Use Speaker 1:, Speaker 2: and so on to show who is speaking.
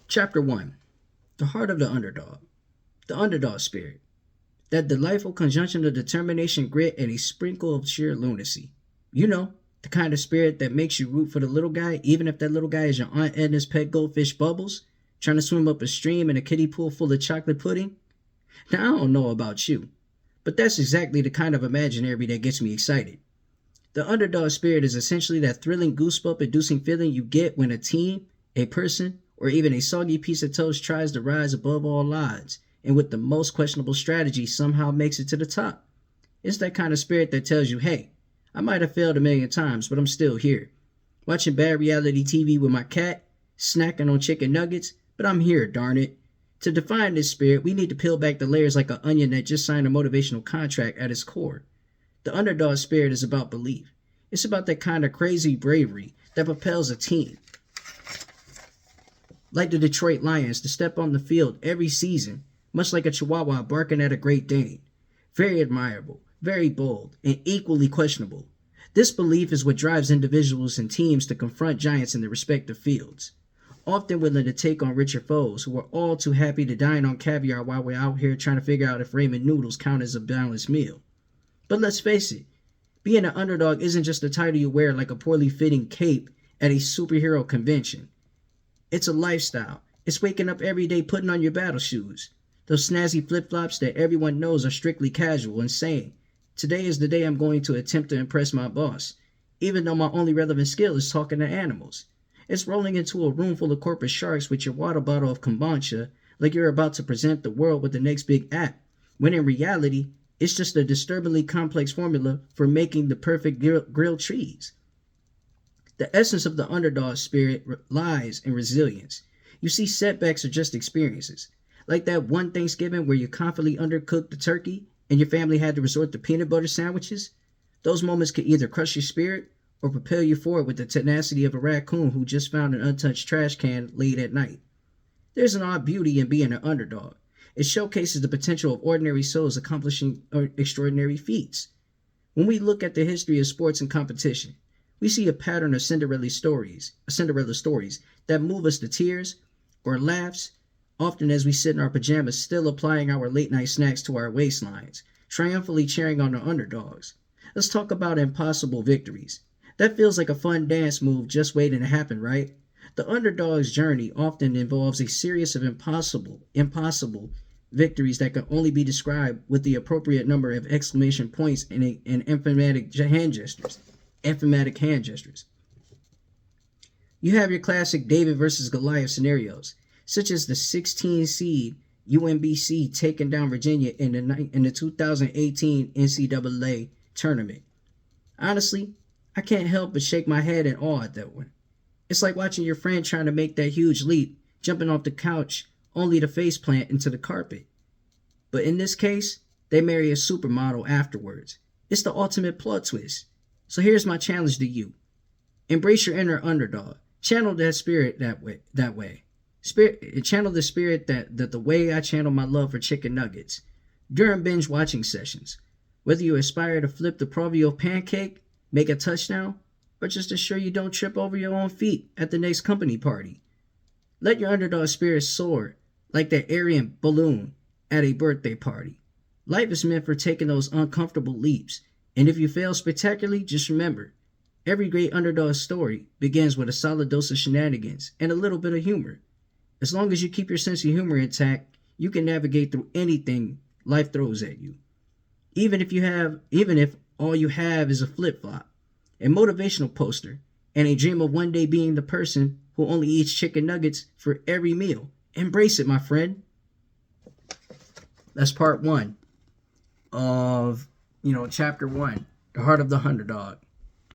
Speaker 1: Chapter 1. The Heart of the Underdog. The Underdog Spirit. That delightful conjunction of determination, grit, and a sprinkle of sheer lunacy. You know, the kind of spirit that makes you root for the little guy, even if that little guy is your Aunt Edna's pet goldfish Bubbles, trying to swim up a stream in a kiddie pool full of chocolate pudding. Now, I don't know about you, but that's exactly the kind of imaginary that gets me excited. The underdog spirit is essentially that thrilling goosebump-inducing feeling you get when a team, a person, or even a soggy piece of toast tries to rise above all odds, and with the most questionable strategy somehow makes it to the top. It's that kind of spirit that tells you, hey, I might have failed a million times, but I'm still here. Watching bad reality TV with my cat, snacking on chicken nuggets, but I'm here, darn it. To define this spirit, we need to peel back the layers like an onion that just signed a motivational contract at its core. The underdog spirit is about belief. It's about that kind of crazy bravery that propels a team. Like the Detroit Lions to step on the field every season, much like a chihuahua barking at a Great Dane. Very admirable, very bold, and equally questionable. This belief is what drives individuals and teams to confront giants in their respective fields, often willing to take on richer foes who are all too happy to dine on caviar while we're out here trying to figure out if ramen noodles count as a balanced meal. But let's face it, being an underdog isn't just a title you wear like a poorly fitting cape at a superhero convention. It's a lifestyle. It's waking up every day putting on your battle shoes, those snazzy flip-flops that everyone knows are strictly casual, and saying, today is the day I'm going to attempt to impress my boss, even though my only relevant skill is talking to animals. It's rolling into a room full of corporate sharks with your water bottle of kombucha like you're about to present the world with the next big app, when in reality, it's just a disturbingly complex formula for making the perfect grilled cheese. The essence of the underdog spirit lies in resilience. You see, setbacks are just experiences. Like that one Thanksgiving where you confidently undercooked the turkey and your family had to resort to peanut butter sandwiches. Those moments can either crush your spirit or propel you forward with the tenacity of a raccoon who just found an untouched trash can late at night. There's an odd beauty in being an underdog. It showcases the potential of ordinary souls accomplishing extraordinary feats. When we look at the history of sports and competition, we see a pattern of Cinderella stories that move us to tears or laughs, often as we sit in our pajamas still applying our late night snacks to our waistlines, triumphantly cheering on the underdogs. Let's talk about impossible victories. That feels like a fun dance move just waiting to happen, right? The underdog's journey often involves a series of impossible victories that can only be described with the appropriate number of exclamation points and emphatic hand gestures. You have your classic David versus Goliath scenarios, such as the 16 seed UMBC taking down Virginia in the 2018 NCAA tournament. Honestly, I can't help but shake my head in awe at that one. It's like watching your friend trying to make that huge leap, jumping off the couch only to faceplant into the carpet. But in this case, they marry a supermodel afterwards. It's the ultimate plot twist. So here's my challenge to you. Embrace your inner underdog. Channel that spirit that way. Channel the spirit that the way I channel my love for chicken nuggets during binge watching sessions. Whether you aspire to flip the proverbial pancake, make a touchdown, or just assure you don't trip over your own feet at the next company party. Let your underdog spirit soar like that Aryan balloon at a birthday party. Life is meant for taking those uncomfortable leaps. And if you fail spectacularly, just remember, every great underdog story begins with a solid dose of shenanigans and a little bit of humor. As long as you keep your sense of humor intact, you can navigate through anything life throws at you. Even if all you have is a flip-flop, a motivational poster, and a dream of one day being the person who only eats chicken nuggets for every meal. Embrace it, my friend. That's part one of chapter 1, The Heart of the Underdog.